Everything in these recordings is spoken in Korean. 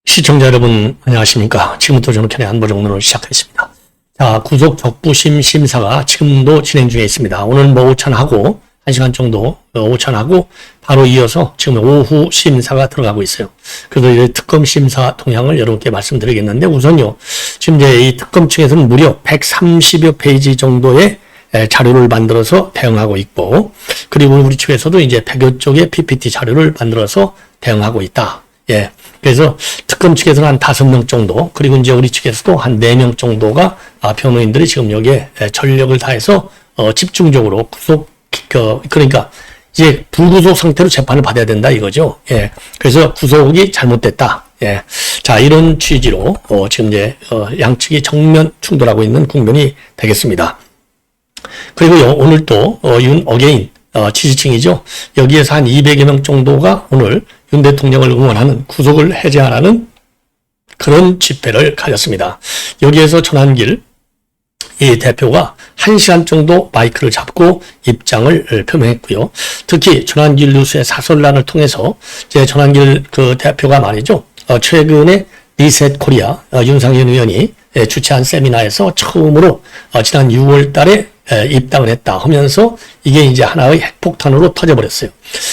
시청자 여러분 안녕하십니까. 지금부터 저녁에 안보정론을 시작하겠습니다. 자, 구속 적부심 심사가 지금도 진행 중에 있습니다. 오늘 오찬하고 1시간 정도 오찬하고 바로 이어서 지금 오후 심사가 들어가고 있어요. 그래서 이제 특검 심사 동향을 여러분께 말씀드리겠는데, 우선요, 지금 이제 이 특검 측에서는 무려 130여 페이지 정도의 자료를 만들어서 대응하고 있고, 그리고 우리 측에서도 이제 100여 쪽의 PPT 자료를 만들어서 대응하고 있다. 예. 그래서 특검 측에서는 한 5명 정도, 그리고 이제 우리 측에서도 한 4명 정도가 변호인들이 지금 여기에 전력을 다해서 집중적으로 그러니까 이제 불구속 상태로 재판을 받아야 된다 이거죠. 예. 그래서 구속이 잘못됐다. 예. 자, 이런 취지로 지금 이제 양측이 정면 충돌하고 있는 국면이 되겠습니다. 그리고요, 오늘 또 어게인 지지층이죠. 여기에서 한 200여 명 정도가 오늘 윤 대통령을 응원하는, 구속을 해제하라는 그런 집회를 가졌습니다. 여기에서 전한길 이 대표가 1시간 정도 마이크를 잡고 입장을 표명했고요. 특히 전한길 뉴스의 사설란을 통해서 이제 전한길 그 대표가 말이죠, 최근에 리셋 코리아 윤상현 의원이 주최한 세미나에서 처음으로 지난 6월 달에 입당을 했다 하면서 이게 이제 하나의 핵폭탄으로 터져버렸어요.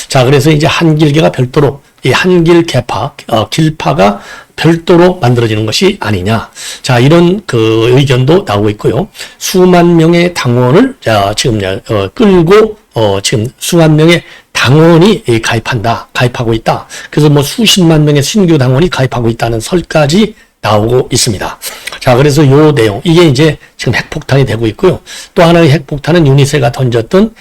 자, 그래서 이제 한길계가 별도로, 이 한길 개파, 길파가 별도로 만들어지는 것이 아니냐. 자, 이런 그 의견도 나오고 있고요. 수만 명의 당원을 지금 끌고 지금 수만 명의 당원이 가입하고 있다. 그래서 뭐 수십만 명의 신규 당원이 가입하고 있다는 설까지 나오고 있습니다. 자, 그래서 요 내용, 이게 이제 지금 핵폭탄이 되고 있고요. 또 하나의 핵폭탄은 유니세가 던졌던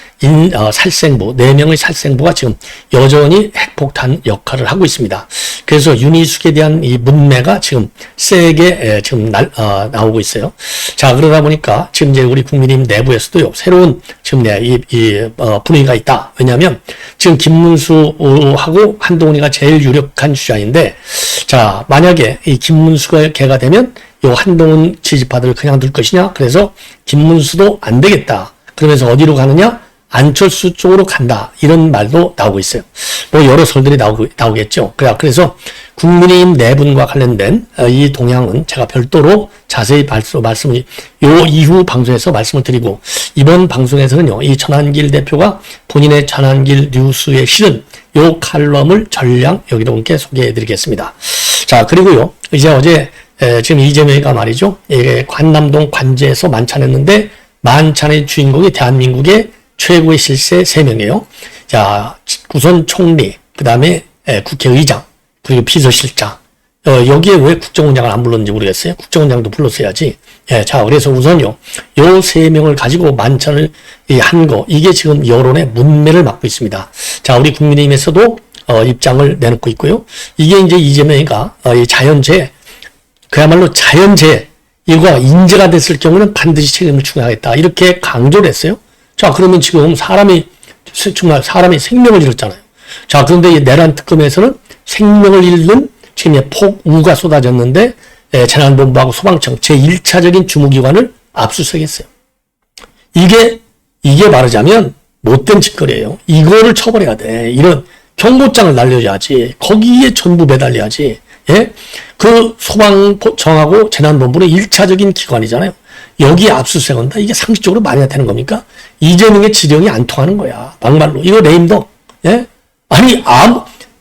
살생부, 4명의 살생부가 지금 여전히 핵폭탄 역할을 하고 있습니다. 그래서 유니숙에 대한 이 문매가 지금 세게 지금 나오고 있어요. 자, 그러다 보니까 지금 이제 우리 국민의힘 내부에서도요, 새로운 지금 분위기가 있다. 왜냐하면 지금 김문수하고 한동훈이가 제일 유력한 주자인데, 자, 만약에 이 김문수가 개가 되면 요 한동훈 지지파들을 그냥 둘 것이냐? 그래서 김문수도 안 되겠다. 그러면서 어디로 가느냐? 안철수 쪽으로 간다. 이런 말도 나오고 있어요. 뭐 여러 설들이 나오겠죠. 그래서 국민의힘 내분과 관련된 이 동향은 제가 별도로 자세히 요 이후 방송에서 말씀을 드리고, 이번 방송에서는요, 이 전한길 대표가 본인의 전한길 뉴스에 실은 요 칼럼을 전량 여러분께 소개해 드리겠습니다. 자, 그리고요, 이제 어제 지금 이재명이가 말이죠, 관남동 관제에서 만찬했는데, 만찬의 주인공이 대한민국의 최고의 실세 3명이에요. 자, 우선 총리, 그 다음에 국회의장, 그리고 비서실장. 여기에 왜 국정원장을 안 불렀는지 모르겠어요. 국정원장도 불렀어야지. 예, 자, 그래서 우선요, 요 3명을 가지고 만찬을 한 거, 이게 지금 여론의 문매를 맞고 있습니다. 자, 우리 국민의힘에서도 입장을 내놓고 있고요. 이게 이제 이재명이가 이 자연재해, 그야말로 자연재해, 이거 인재가 됐을 경우는 반드시 책임을 추가하겠다. 이렇게 강조를 했어요. 자, 그러면 지금 정말 사람이 생명을 잃었잖아요. 자, 그런데 이 내란 특검에서는 생명을 잃는 지금 폭우가 쏟아졌는데, 재난본부하고 소방청 제1차적인 주무기관을 압수수색했어요. 이게 말하자면 못된 짓거리예요. 이거를 처벌해야 돼. 이런 경고장을 날려야지. 거기에 전부 매달려야지. 예? 그 소방청하고 재난본부는 1차적인 기관이잖아요. 여기에 압수수색한다? 이게 상식적으로 말이 안 되는 겁니까? 이재명의 지령이 안 통하는 거야. 막말로. 이거 레임덕. 예? 아니,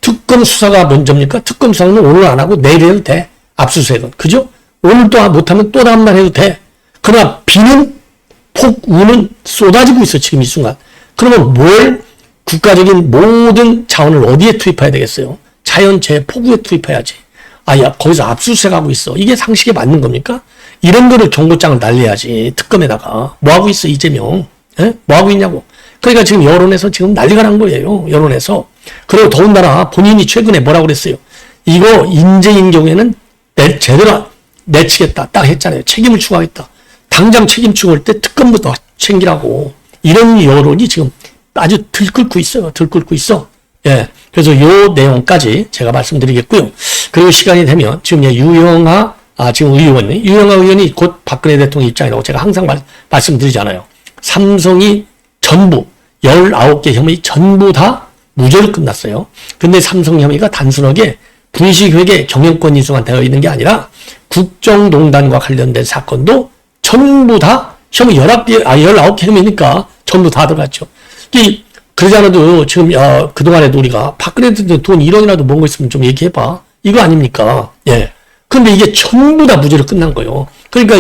특검 수사가 먼저입니까? 특검 수사는 오늘 안 하고 내일 해도 돼. 압수수색은. 그죠? 오늘 또 못하면 또 다음날 해도 돼. 그러나 비는, 폭우는 쏟아지고 있어, 지금 이 순간. 그러면 국가적인 모든 자원을 어디에 투입해야 되겠어요? 자연재해 폭우에 투입해야지. 거기서 압수수색하고 있어. 이게 상식에 맞는 겁니까? 이런 거를 경고장을 날려야지. 특검에다가. 뭐하고 있어, 이재명? 예? 뭐하고 있냐고. 그러니까 지금 여론에서 지금 난리가 난 거예요. 여론에서. 그리고 더군다나 본인이 최근에 뭐라고 그랬어요? 이거 인재인 경우에는 제대로 내치겠다. 딱 했잖아요. 책임을 추구하겠다. 당장 책임 추구할 때 특검부터 챙기라고. 이런 여론이 지금 아주 들끓고 있어요. 들끓고 있어. 예. 그래서 요 내용까지 제가 말씀드리겠고요. 그리고 시간이 되면 지금 유영하 의원이 곧 박근혜 대통령 입장이라고 제가 항상 말씀드리잖아요. 삼성이 전부 19개 혐의 전부 다 무죄로 끝났어요. 근데 삼성 혐의가 단순하게 분식회계 경영권 이수가 되어 있는 게 아니라 국정농단과 관련된 사건도 전부 다 혐의 19개 혐의니까 전부 다 들어갔죠. 그러지 않아도 지금 그동안에도 우리가 박근혜 대통령 돈 1원이라도 뭔 거 있으면 좀 얘기해봐. 이거 아닙니까? 예. 근데 이게 전부 다 무죄로 끝난 거예요. 그러니까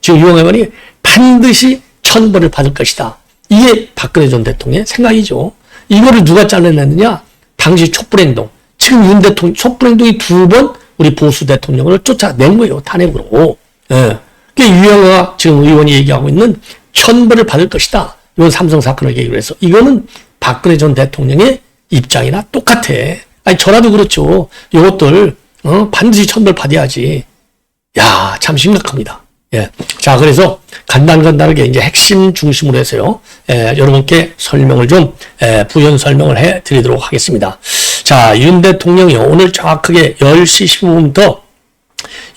지금 유영아가 반드시 천벌을 받을 것이다. 이게 박근혜 전 대통령의 생각이죠. 이거를 누가 잘라냈느냐? 당시 촛불행동. 지금 윤 대통령, 촛불행동이 2번 우리 보수 대통령을 쫓아낸 거예요. 탄핵으로. 예. 그러니까 유영아가 지금 의원이 얘기하고 있는 천벌을 받을 것이다. 이건 삼성 사건을 계기로 해서. 이거는 박근혜 전 대통령의 입장이나 똑같아. 아니, 저라도 그렇죠. 이것들, 반드시 천벌 받아야지. 야, 참 심각합니다. 예. 자, 그래서 간단하게 이제 핵심 중심으로 해서요. 여러분께 설명을 좀, 부연 설명을 해 드리도록 하겠습니다. 자, 윤 대통령이 오늘 정확하게 10시 15분부터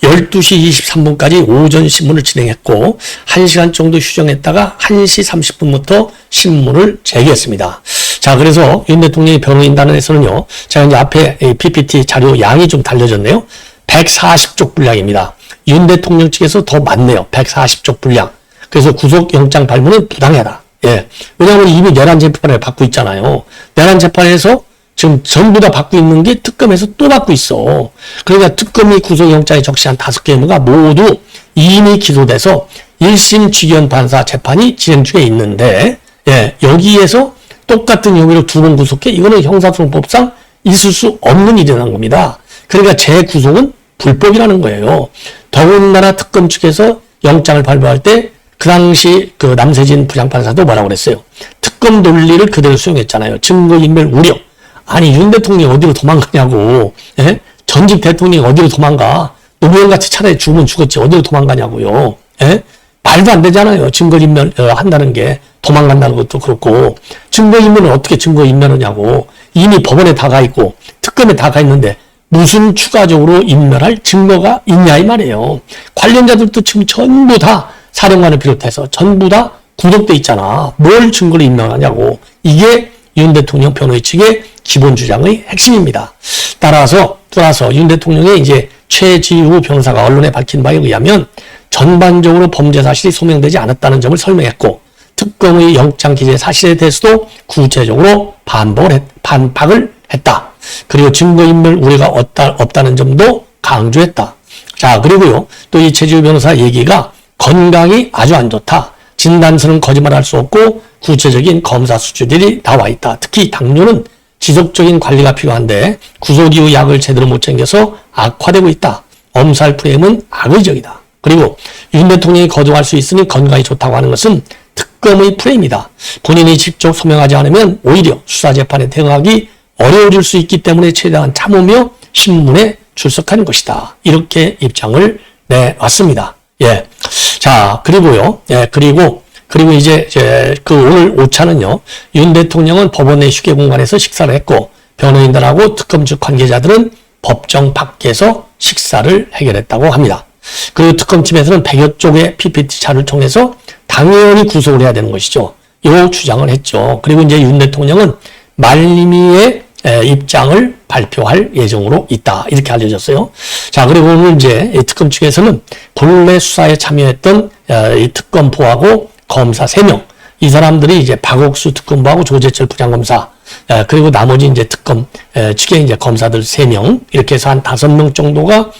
12시 23분까지 오전 신문을 진행했고 1시간 정도 휴정했다가 1시 30분부터 신문을 재개했습니다. 자, 그래서 윤 대통령의 변호인단에서는요. 제가 이제 앞에 PPT 자료 양이 좀 달려졌네요. 140쪽 분량입니다. 윤 대통령 측에서 더 많네요. 140쪽 분량. 그래서 구속영장 발부는 부당하다. 예. 왜냐하면 이미 내란 재판을 받고 있잖아요. 내란 재판에서 지금 전부 다 받고 있는 게 특검에서 또 받고 있어. 그러니까 특검이 구속영장에 적시한 5개 혐의가 모두 이미 기소돼서 1심 지기현 판사 재판이 진행 중에 있는데, 예, 여기에서 똑같은 혐의로 2번 구속해? 이거는 형사소송법상 있을 수 없는 일이라는 겁니다. 그러니까 재구속은 불법이라는 거예요. 더군다나 특검 측에서 영장을 발부할 때 그 당시 그 남세진 부장판사도 뭐라고 그랬어요? 특검 논리를 그대로 수용했잖아요. 증거인멸 우려. 아니, 윤 대통령이 어디로 도망가냐고. 예? 전직 대통령이 어디로 도망가. 노무현같이 차라리 죽으면 죽었지. 어디로 도망가냐고요. 예? 말도 안 되잖아요. 증거인멸 한다는 게. 도망간다는 것도 그렇고. 증거인멸은 어떻게 증거인멸하냐고. 이미 법원에 다 가 있고 특검에 다 가 있는데 무슨 추가적으로 인멸할 증거가 있냐 이 말이에요. 관련자들도 지금 전부 다 사령관을 비롯해서 전부 다 구속돼 있잖아. 뭘 증거로 인멸하냐고. 이게 윤 대통령 변호인 측의 기본 주장의 핵심입니다. 따라서 윤 대통령의 이제 최지우 변호사가 언론에 밝힌 바에 의하면 전반적으로 범죄 사실이 소명되지 않았다는 점을 설명했고 특검의 영장 기재 사실에 대해서도 구체적으로 반박을 했다. 그리고 증거인멸 우려가 없다는 점도 강조했다. 자, 그리고요. 또 이 최지우 변호사 얘기가 건강이 아주 안 좋다. 진단서는 거짓말할 수 없고 구체적인 검사 수치들이 나와 있다. 특히 당뇨는 지속적인 관리가 필요한데 구속 이후 약을 제대로 못 챙겨서 악화되고 있다. 엄살 프레임은 악의적이다. 그리고 윤 대통령이 거듭할 수 있으니 건강이 좋다고 하는 것은 특검의 프레임이다. 본인이 직접 소명하지 않으면 오히려 수사재판에 대응하기 어려워질 수 있기 때문에 최대한 참으며 신문에 출석하는 것이다. 이렇게 입장을 내왔습니다. 예. 자, 그리고요. 예, 그리고 이제 그 오늘 오차는요. 윤 대통령은 법원 내 휴게 공간에서 식사를 했고 변호인들하고 특검 측 관계자들은 법정 밖에서 식사를 해결했다고 합니다. 그리고 특검팀에서는 100여 쪽의 PPT 자료를 통해서 당연히 구속을 해야 되는 것이죠. 이 주장을 했죠. 그리고 이제 윤 대통령은 말미에 입장을 발표할 예정으로 있다. 이렇게 알려졌어요. 자, 그리고 오늘 이제 특검 측에서는 본래 수사에 참여했던 이 특검보하고 검사 3명. 이 사람들이 이제 박옥수 특검보하고 조재철 부장검사, 그리고 나머지 이제 특검 측의 이제 검사들 3명. 이렇게 해서 한 5명 정도가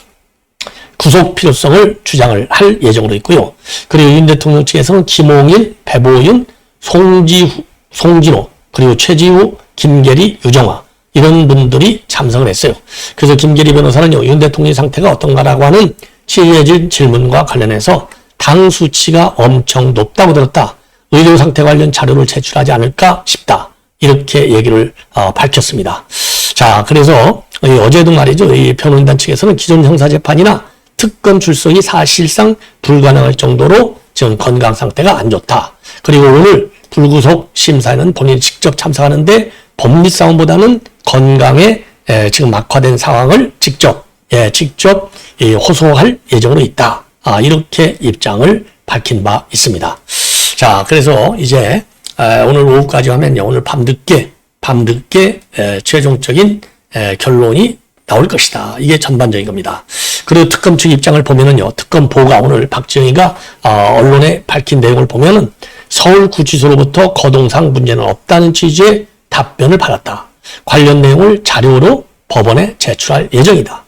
구속 필요성을 주장을 할 예정으로 있고요. 그리고 윤 대통령 측에서는 김홍일, 배보윤, 송진호, 그리고 최지우, 김계리, 유정화 이런 분들이 참석을 했어요. 그래서 김계리 변호사는요. 윤 대통령의 상태가 어떤가라고 하는 취재진 질문과 관련해서 당 수치가 엄청 높다고 들었다. 의료 상태 관련 자료를 제출하지 않을까 싶다. 이렇게 얘기를 밝혔습니다. 자, 그래서 어제도 말이죠. 이 변호인단 측에서는 기존 형사재판이나 특검 출석이 사실상 불가능할 정도로 지금 건강 상태가 안 좋다. 그리고 오늘 불구속 심사에는 본인이 직접 참석하는데 법리 싸움보다는 건강에 지금 악화된 상황을 직접 호소할 예정으로 있다. 이렇게 입장을 밝힌 바 있습니다. 자, 그래서 이제 오늘 오후까지 하면요. 오늘 밤늦게 최종적인 결론이 나올 것이다. 이게 전반적인 겁니다. 그리고 특검 측 입장을 보면은요, 특검보가 오늘 박정희가 언론에 밝힌 내용을 보면은 서울구치소로부터 거동상 문제는 없다는 취지의 답변을 받았다. 관련 내용을 자료로 법원에 제출할 예정이다.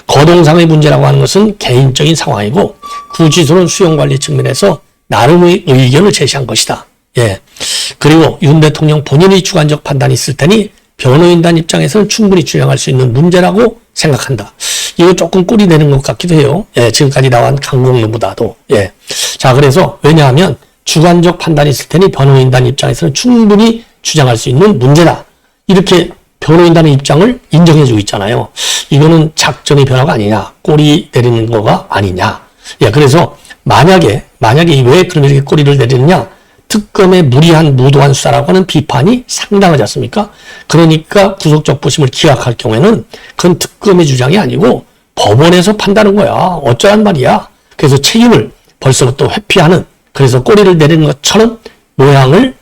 거동상의 문제라고 하는 것은 개인적인 상황이고 구치소는 수용관리 측면에서 나름의 의견을 제시한 것이다. 예. 그리고 윤 대통령 본인의 주관적 판단이 있을 테니 변호인단 입장에서는 충분히 주장할 수 있는 문제라고 생각한다. 이거 조금 꿀이 되는 것 같기도 해요. 예, 지금까지 나온 강공로보다도. 예. 자, 그래서 왜냐하면 주관적 판단이 있을 테니 변호인단 입장에서는 충분히 주장할 수 있는 문제다. 이렇게 변호인단의 입장을 인정해주고 있잖아요. 이거는 작전의 변화가 아니냐, 꼬리 내리는 거가 아니냐. 예, 그래서 만약에 왜 그럼 이렇게 꼬리를 내리느냐? 특검의 무리한 무도한 수사라고 하는 비판이 상당하지 않습니까? 그러니까 구속적 부심을 기각할 경우에는 그건 특검의 주장이 아니고 법원에서 판다는 거야. 어쩌란 말이야. 그래서 책임을 벌써부터 회피하는, 그래서 꼬리를 내리는 것처럼 모양을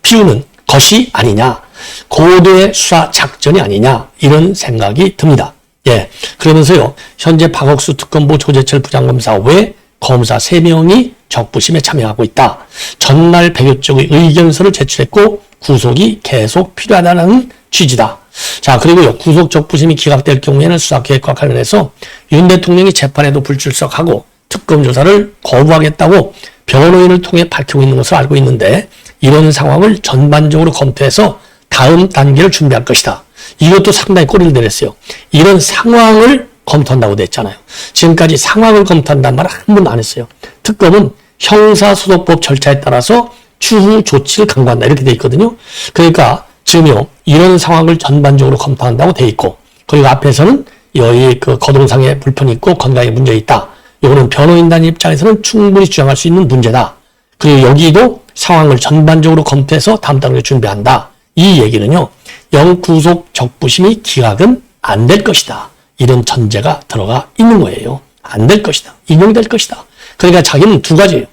피우는 것이 아니냐. 고도의 수사 작전이 아니냐. 이런 생각이 듭니다. 예. 그러면서요, 현재 박옥수 특검보 조재철 부장검사 외 검사 3명이 적부심에 참여하고 있다. 전날 100여 쪽의 의견서를 제출했고 구속이 계속 필요하다는 취지다. 자, 그리고요, 구속 적부심이 기각될 경우에는 수사계획과 관련해서 윤 대통령이 재판에도 불출석하고 특검 조사를 거부하겠다고 변호인을 통해 밝히고 있는 것을 알고 있는데 이런 상황을 전반적으로 검토해서 다음 단계를 준비할 것이다. 이것도 상당히 꼬리를 내렸어요. 이런 상황을 검토한다고 됐잖아요. 지금까지 상황을 검토한다는 말을 한 번도 안 했어요. 특검은 형사소송법 절차에 따라서 추후 조치를 강구한다. 이렇게 돼 있거든요. 그러니까 지금요, 이런 상황을 전반적으로 검토한다고 돼 있고, 그리고 앞에서는 여기 그 거동상에 불편이 있고 건강에 문제 있다. 이거는 변호인단 입장에서는 충분히 주장할 수 있는 문제다. 그리고 여기도 상황을 전반적으로 검토해서 다음 단계를 준비한다. 이 얘기는요, 영구속 적부심이 기각은 안 될 것이다. 이런 전제가 들어가 있는 거예요. 안 될 것이다. 인용될 것이다. 그러니까 자기는 두 가지예요.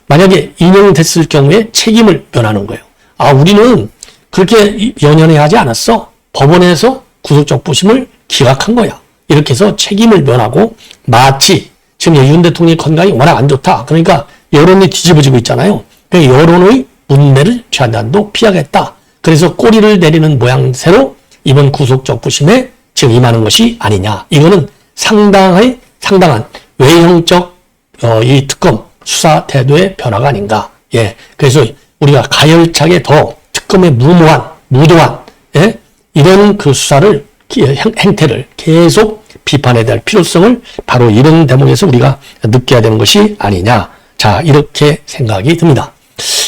만약에 인용됐을 경우에 책임을 면하는 거예요. 아, 우리는 그렇게 연연해 하지 않았어. 법원에서 구속적 부심을 기각한 거야. 이렇게 해서 책임을 면하고 마치 지금 윤 대통령의 건강이 워낙 안 좋다. 그러니까 여론이 뒤집어지고 있잖아요. 그러니까 여론의 문매를 최대한도 피하겠다. 그래서 꼬리를 내리는 모양새로 이번 구속적 부심에 지금 임하는 것이 아니냐. 이거는 상당한 외형적 이 특검 수사 태도의 변화가 아닌가. 예. 그래서 우리가 가열차게 더 특검의 무도한 예? 이런 그 수사를 행태를 계속 비판해야 될 필요성을 바로 이런 대목에서 우리가 느껴야 되는 것이 아니냐. 자, 이렇게 생각이 듭니다.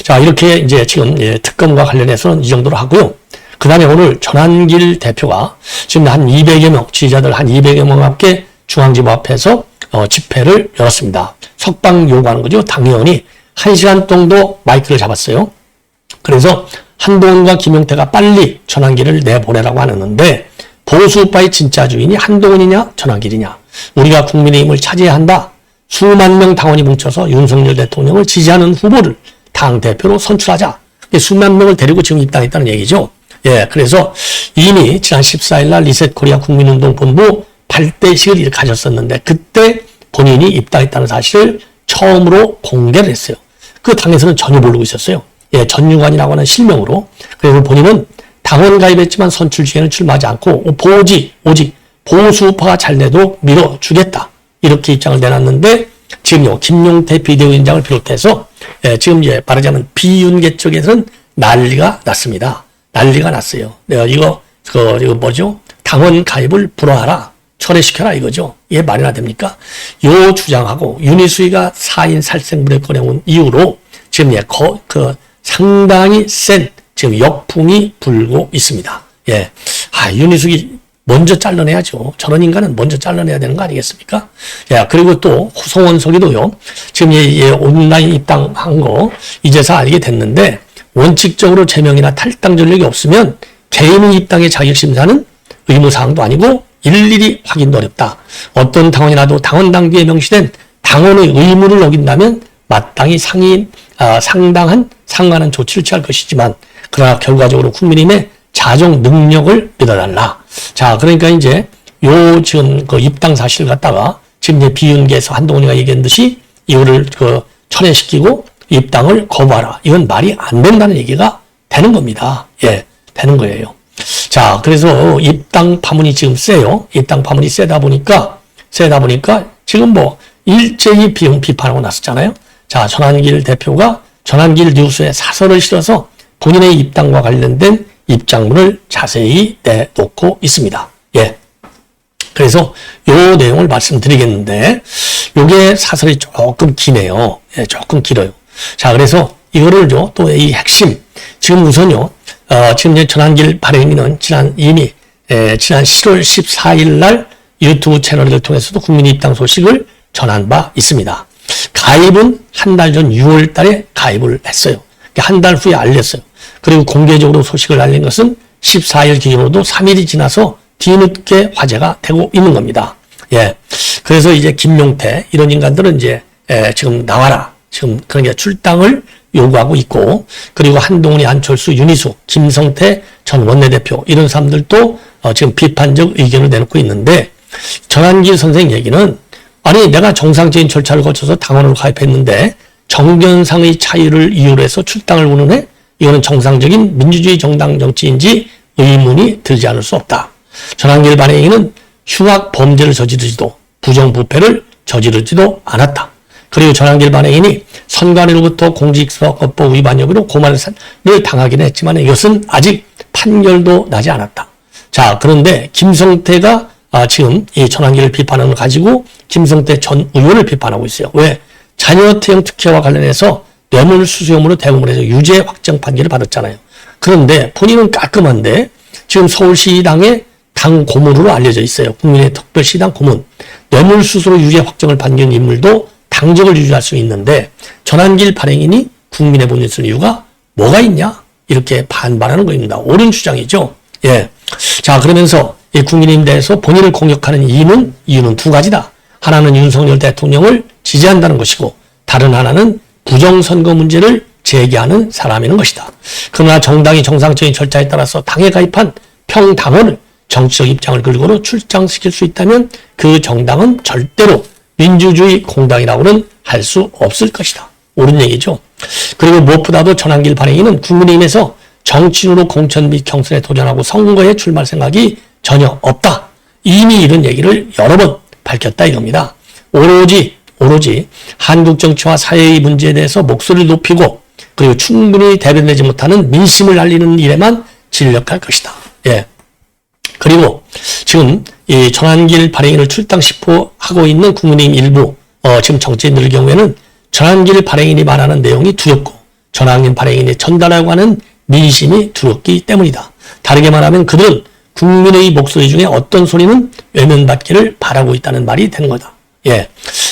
자, 이렇게 이제 지금 특검과 관련해서는 이 정도로 하고요. 그 다음에 오늘 전한길 대표가 지금 한 200여 명, 지지자들 한 200여 명과 함께 중앙지법 앞에서 집회를 열었습니다. 석방 요구하는 거죠. 당의원이 1시간 정도 마이크를 잡았어요. 그래서 한동훈과 김용태가 빨리 전한길을 내보내라고 하는데 보수파의 진짜 주인이 한동훈이냐 전한길이냐. 우리가 국민의힘을 차지해야 한다. 수만 명 당원이 뭉쳐서 윤석열 대통령을 지지하는 후보를 당대표로 선출하자. 수만 명을 데리고 지금 입당했다는 얘기죠. 예, 그래서 이미 지난 14일 날 리셋코리아 국민운동본부 8대식을 가졌었는데 그때 본인이 입당했다는 사실을 처음으로 공개를 했어요. 그 당에서는 전혀 모르고 있었어요. 예, 전유관이라고 하는 실명으로. 그래서 본인은 당원 가입했지만 선출직에는 출마하지 않고 오직 보수파가 잘 내도 밀어주겠다. 이렇게 입장을 내놨는데 지금요, 김용태 비대위원장을 비롯해서 지금 이제 말하자면 비윤계 쪽에서는 난리가 났습니다. 난리가 났어요. 이거 뭐죠? 당원 가입을 불허하라. 철회시켜라 이거죠. 이게 말이나 됩니까? 요 주장하고 윤희수이가 4인 살생부를 꺼내온 이후로 지금 상당히 센 지금 역풍이 불고 있습니다. 예. 윤희숙이 먼저 잘라내야죠. 저런 인간은 먼저 잘라내야 되는 거 아니겠습니까? 야, 그리고 또 송원석이도요. 지금 온라인 입당한 거 이제서 알게 됐는데 원칙적으로 제명이나 탈당 전력이 없으면 개인의 입당의 자격심사는 의무사항도 아니고 일일이 확인도 어렵다. 어떤 당원이라도 당원 당규에 명시된 당원의 의무를 어긴다면 마땅히 상관한 조치를 취할 것이지만 그러나 결과적으로 국민의힘의 자정 능력을 믿어달라. 자, 그러니까 이제 요 지금 그 입당 사실을 갖다가 지금 이제 비윤계에서 한동훈이가 얘기한 듯이 이거를 그 철회시키고 입당을 거부하라. 이건 말이 안 된다는 얘기가 되는 겁니다. 예, 되는 거예요. 자, 그래서 입당 파문이 지금 세요. 입당 파문이 세다 보니까 지금 뭐 일제히 비판하고 났었잖아요. 자, 전환길 대표가 전환길 뉴스에 사설을 실어서 본인의 입당과 관련된 입장문을 자세히 내놓고 있습니다. 예. 그래서 요 내용을 말씀드리겠는데, 요게 사설이 조금 기네요. 예, 조금 길어요. 자, 그래서 이거를요, 또 이 핵심, 지금 우선요, 지금 이제 전환길 발행인은 지난 10월 14일 날 유튜브 채널을 통해서도 국민 입당 소식을 전한 바 있습니다. 가입은 한 달 전 6월 달에 가입을 했어요. 한 달 후에 알렸어요. 그리고 공개적으로 소식을 알린 것은 14일 기준으로도 3일이 지나서 뒤늦게 화제가 되고 있는 겁니다. 예. 그래서 이제 김용태, 이런 인간들은 이제, 지금 나와라. 지금 그러니까 출당을 요구하고 있고, 그리고 한동훈이, 안철수, 윤희수, 김성태 전 원내대표, 이런 사람들도 지금 비판적 의견을 내놓고 있는데, 전환길 선생 얘기는, 아니, 내가 정상적인 절차를 거쳐서 당원으로 가입했는데, 정견상의 차이를 이유로 해서 출당을 운운해? 이거는 정상적인 민주주의 정당 정치인지 의문이 들지 않을 수 없다. 전환길 발행인은 흉악 범죄를 저지르지도 부정부패를 저지르지도 않았다. 그리고 전환길 발행인이 선관위로부터 공직선거법 위반 혐의로 고발을 당하긴 했지만 이것은 아직 판결도 나지 않았다. 자, 그런데 김성태가 지금 이 전환길을 비판하는 걸 가지고 김성태 전 의원을 비판하고 있어요. 왜? 자녀 태형 특혜와 관련해서 뇌물수수 혐의로 대법원에서 유죄 확정 판결을 받았잖아요. 그런데 본인은 깔끔한데 지금 서울시당의 당 고문으로 알려져 있어요. 국민의 특별시당 고문. 뇌물수수로 유죄 확정을 받는 인물도 당적을 유지할 수 있는데 전환길 발행인이 국민의 본인을 쓴 이유가 뭐가 있냐? 이렇게 반발하는 것입니다. 옳은 주장이죠. 예. 자, 그러면서 이 국민의힘 대해서 본인을 공격하는 이유는 두 가지다. 하나는 윤석열 대통령을 지지한다는 것이고 다른 하나는 부정선거 문제를 제기하는 사람이라는 것이다. 그러나 정당이 정상적인 절차에 따라서 당에 가입한 평당원을 정치적 입장을 걸고로 출당시킬 수 있다면 그 정당은 절대로 민주주의 공당이라고는 할 수 없을 것이다. 옳은 얘기죠. 그리고 무엇보다도 전환길 발행인은 국민의힘에서 정치인으로 공천 및 경선에 도전하고 선거에 출마할 생각이 전혀 없다. 이미 이런 얘기를 여러 번 밝혔다 이겁니다. 오로지 한국 정치와 사회의 문제에 대해서 목소리를 높이고 그리고 충분히 대변되지 못하는 민심을 알리는 일에만 진력할 것이다. 예. 그리고 지금 이 전환길 발행인을 출당시포 하고 있는 국민의힘 일부 지금 정치인들 경우에는 전환길 발행인이 말하는 내용이 두렵고 전환길 발행인이 전달하고 하는 민심이 두렵기 때문이다. 다르게 말하면 그들은 국민의 목소리 중에 어떤 소리는 외면받기를 바라고 있다는 말이 되는 거다. 예.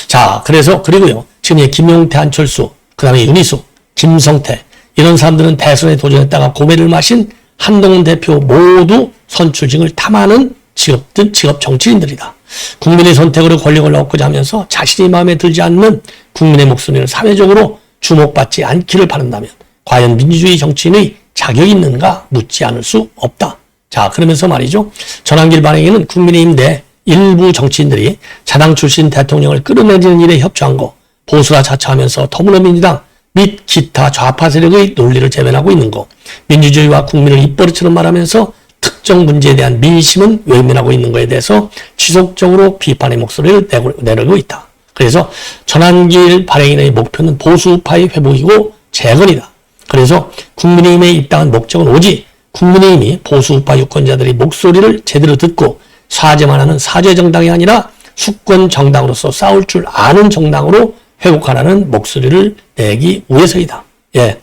자, 그래서 그리고요. 지금 김용태, 안철수, 그다음에 윤희수, 김성태 이런 사람들은 대선에 도전했다가 고배를 마신 한동훈 대표 모두 선출직을 탐하는 직업 정치인들이다. 국민의 선택으로 권력을 얻고자 하면서 자신이 마음에 들지 않는 국민의 목소리를 사회적으로 주목받지 않기를 바란다면 과연 민주주의 정치인의 자격이 있는가 묻지 않을 수 없다. 자, 그러면서 말이죠. 전환길 발행인은 국민의힘 내 일부 정치인들이 자당 출신 대통령을 끌어내리는 일에 협조한 거, 보수라 자처하면서 더불어민주당 및 기타 좌파 세력의 논리를 재변하고 있는 거, 민주주의와 국민을 입버릇처럼 말하면서 특정 문제에 대한 민심은 외면하고 있는 것에 대해서 지속적으로 비판의 목소리를 내려고 있다. 그래서 전환길 발행인의 목표는 보수파의 회복이고 재건이다. 그래서 국민의힘에 입당한 목적은 오직 국민의힘이 보수파 유권자들의 목소리를 제대로 듣고 사죄만 하는 사죄 정당이 아니라 수권 정당으로서 싸울 줄 아는 정당으로 회복하라는 목소리를 내기 위해서이다. 예.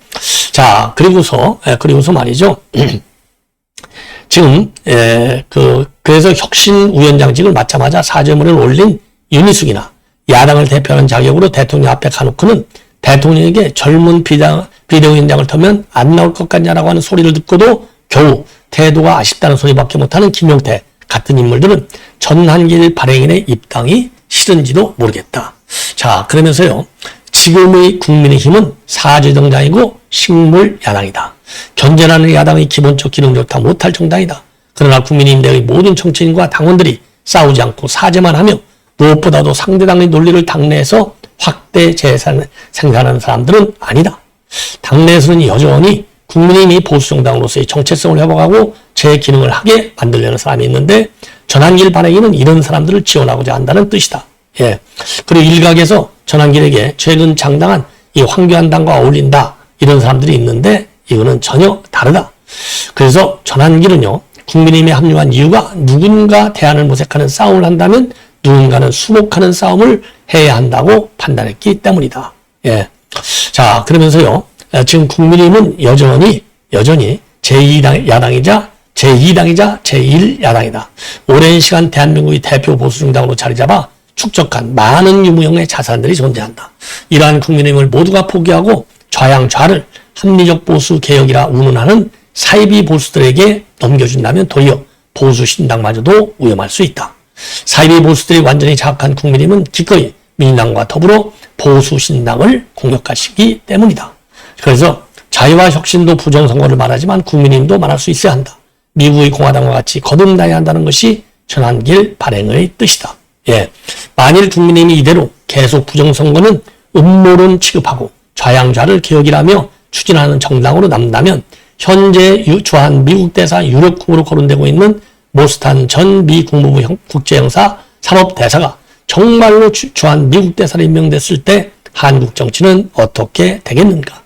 자, 그리고서 말이죠. 지금, 그래서 혁신위원장직을 맡자마자 사죄문을 올린 윤희숙이나 야당을 대표하는 자격으로 대통령 앞에 가놓고는 대통령에게 젊은 비대위원장을 터면 안 나올 것 같냐라고 하는 소리를 듣고도 겨우 태도가 아쉽다는 소리밖에 못하는 김용태 같은 인물들은 전환길 발행인의 입당이 싫은지도 모르겠다. 자, 그러면서요. 지금의 국민의힘은 사죄정당이고 식물야당이다. 견제하는 야당의 기본적 기능조차 못할 정당이다. 그러나 국민의힘 내의 모든 정치인과 당원들이 싸우지 않고 사죄만 하며 무엇보다도 상대당의 논리를 당내에서 확대 생산하는 사람들은 아니다. 당내에서는 여전히 국민의힘이 보수정당으로서의 정체성을 회복하고 재기능을 하게 만들려는 사람이 있는데 전환길 발행위는 이런 사람들을 지원하고자 한다는 뜻이다. 예. 그리고 일각에서 전환길에게 최근 장당한 이 황교안당과 어울린다. 이런 사람들이 있는데 이거는 전혀 다르다. 그래서 전환길은요. 국민의힘에 합류한 이유가 누군가 대안을 모색하는 싸움을 한다면 누군가는 수복하는 싸움을 해야 한다고 판단했기 때문이다. 예. 자, 그러면서요. 지금 국민의힘은 여전히 제2야당이자 제1야당이다. 오랜 시간 대한민국의 대표 보수정당으로 자리 잡아 축적한 많은 유무형의 자산들이 존재한다. 이러한 국민의힘을 모두가 포기하고 좌양좌를 합리적 보수 개혁이라 운운하는 사이비 보수들에게 넘겨준다면 도리어 보수 신당마저도 위험할 수 있다. 사이비 보수들이 완전히 장악한 국민의힘은 기꺼이 민주당과 더불어 보수 신당을 공격하시기 때문이다. 그래서 자유와 혁신도 부정선거를 말하지만 국민의힘도 말할 수 있어야 한다. 미국의 공화당과 같이 거듭나야 한다는 것이 전환길 발행의 뜻이다. 예. 만일 국민의힘이 이대로 계속 부정선거는 음모론 취급하고 좌양좌를 개혁이라며 추진하는 정당으로 남는다면 현재 주한 미국 대사 유력국으로 거론되고 있는 모스탄 전 미 국무부 국제형사 사법대사가 정말로 주한 미국 대사로 임명됐을 때 한국 정치는 어떻게 되겠는가?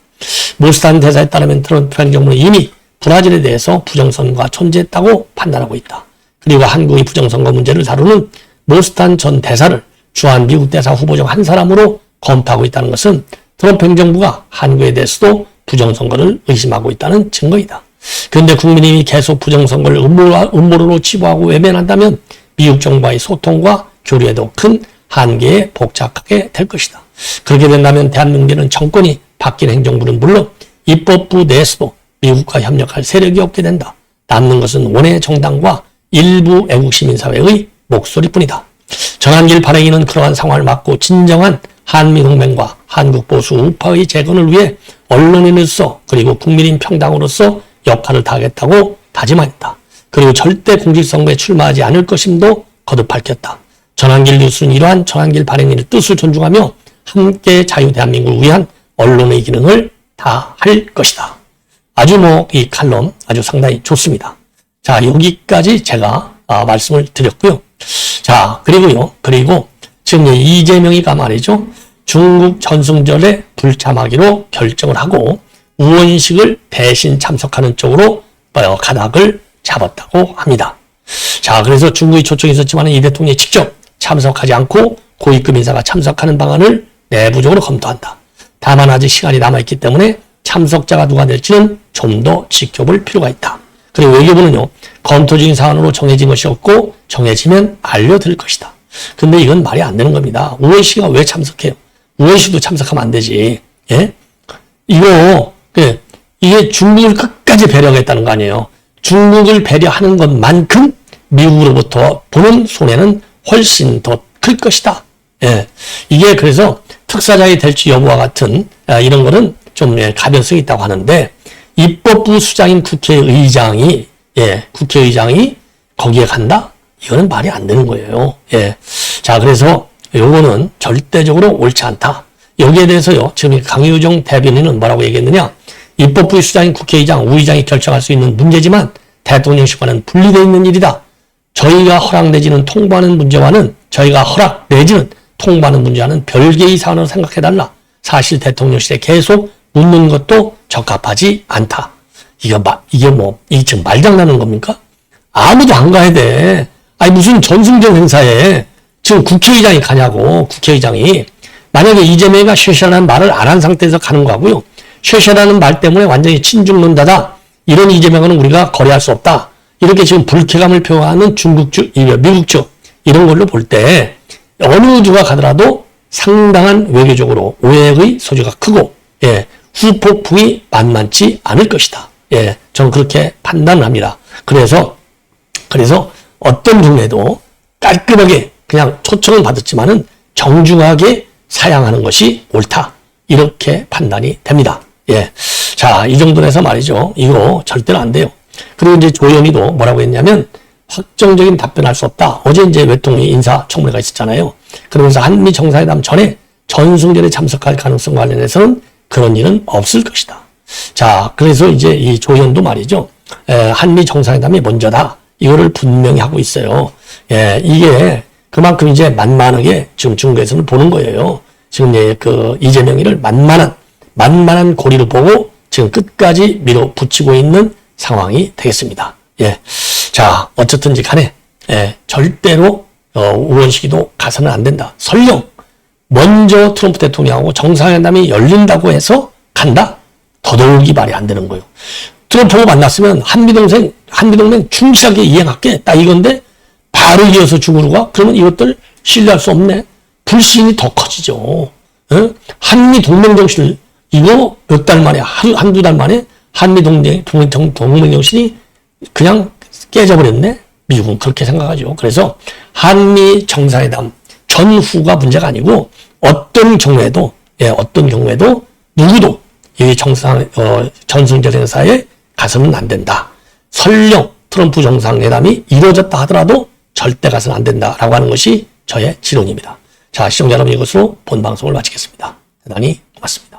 모스탄 대사에 따르면 트럼프 행정부는 이미 브라질에 대해서 부정선거가 존재했다고 판단하고 있다. 그리고 한국의 부정선거 문제를 다루는 모스탄 전 대사를 주한 미국 대사 후보 중 한 사람으로 검토하고 있다는 것은 트럼프 행정부가 한국에 대해서도 부정선거를 의심하고 있다는 증거이다. 그런데 국민이 계속 부정선거를 음모론으로 치부하고 외면한다면 미국 정부와의 소통과 교류에도 큰 한계에 복잡하게 될 것이다. 그렇게 된다면 대한민국에는 정권이 바뀐 행정부는 물론 입법부 내에서도 미국과 협력할 세력이 없게 된다. 남는 것은 원외 정당과 일부 애국 시민사회의 목소리뿐이다. 전환길 발행위는 그러한 상황을 막고 진정한 한미동맹과 한국보수 우파의 재건을 위해 언론인으로서 그리고 국민인 평당으로서 역할을 다하겠다고 다짐하였다. 그리고 절대 공직선거에 출마하지 않을 것임도 거듭 밝혔다. 전환길 뉴스는 이러한 전환길 발행인의 뜻을 존중하며 함께 자유 대한민국을 위한 언론의 기능을 다할 것이다. 아주 이 칼럼 아주 상당히 좋습니다. 자, 여기까지 제가 말씀을 드렸고요. 자, 그리고 지금 이재명이가 말이죠. 중국 전승절에 불참하기로 결정을 하고 우원식을 대신 참석하는 쪽으로 가닥을 잡았다고 합니다. 자, 그래서 중국이 초청이 있었지만 이 대통령이 직접 참석하지 않고 고위급 인사가 참석하는 방안을 내부적으로 검토한다. 다만 아직 시간이 남아있기 때문에 참석자가 누가 될지는 좀 더 지켜볼 필요가 있다. 그리고 외교부는요, 검토 중인 사안으로 정해진 것이 없고 정해지면 알려드릴 것이다. 근데 이건 말이 안 되는 겁니다. 우원식이가 왜 참석해요? 우원식도 참석하면 안 되지. 예? 이게 중국을 끝까지 배려하겠다는 거 아니에요. 중국을 배려하는 것만큼 미국으로부터 보는 손해는 훨씬 더 클 것이다. 예. 이게 그래서 특사장이 될지 여부와 같은 이런 거는 좀 가변성이 있다고 하는데 입법부 수장인 국회의장이 거기에 간다? 이거는 말이 안 되는 거예요. 예. 자, 그래서 요거는 절대적으로 옳지 않다. 여기에 대해서요, 지금 강효정 대변인은 뭐라고 얘기했느냐? 입법부 수장인 국회의장, 우의장이 결정할 수 있는 문제지만 대통령실과는 분리되어 있는 일이다. 저희가 허락 내지는 통보하는 문제와는 별개의 사안으로 생각해달라. 사실 대통령실에 계속 묻는 것도 적합하지 않다. 이게 지금 말장난하는 겁니까? 아무도 안 가야 돼. 아니, 무슨 전승절 행사에 지금 국회의장이 가냐고, 국회의장이. 만약에 이재명이가 쉐샤라는 말을 안 한 상태에서 가는 거고요. 쉐샤라는 말 때문에 완전히 친중론자다. 이런 이재명은 우리가 거래할 수 없다. 이렇게 지금 불쾌감을 표하는 중국 측, 미국 측, 이런 걸로 볼 때 어느 주가 가더라도 상당한 외교적으로 오해의 소지가 크고, 예, 후폭풍이 만만치 않을 것이다. 예, 저는 그렇게 판단을 합니다. 그래서 어떤 중에도 깔끔하게 그냥 초청을 받았지만은 정중하게 사양하는 것이 옳다. 이렇게 판단이 됩니다. 예. 자, 이 정도로 해서 말이죠. 이거 절대로 안 돼요. 그리고 이제 조현이도 뭐라고 했냐면, 확정적인 답변할 수 없다. 어제 이제 외통위 인사청문회가 있었잖아요. 그러면서 한미 정상회담 전에 전승절에 참석할 가능성 관련해서는 그런 일은 없을 것이다. 자, 그래서 이제 이 조현도 말이죠. 한미 정상회담이 먼저다. 이거를 분명히 하고 있어요. 이게 그만큼 이제 만만하게 지금 중국에서는 보는 거예요. 지금 그 이재명이를 만만한 고리로 보고 지금 끝까지 밀어붙이고 있는 상황이 되겠습니다. 자, 어쨌든지 간에, 절대로, 우원식이도 가서는 안 된다. 설령, 먼저 트럼프 대통령하고 정상회담이 열린다고 해서 간다? 더더욱이 말이 안 되는 거예요. 트럼프하고 만났으면 한미동맹 충실하게 이행할게. 딱 이건데, 바로 이어서 중국으로 가? 그러면 이것들 신뢰할 수 없네. 불신이 더 커지죠. 한미동맹 정신, 이거 몇 달 만에, 한두 달 만에 한미동맹 정신이 그냥 깨져버렸네? 미국은 그렇게 생각하죠. 그래서 한미 정상회담 전후가 문제가 아니고 어떤 경우에도 누구도 이 전승절 행사에 가서는 안 된다. 설령 트럼프 정상회담이 이루어졌다 하더라도 절대 가서는 안 된다라고 하는 것이 저의 지론입니다. 자, 시청자 여러분, 이것으로 본 방송을 마치겠습니다. 대단히 고맙습니다.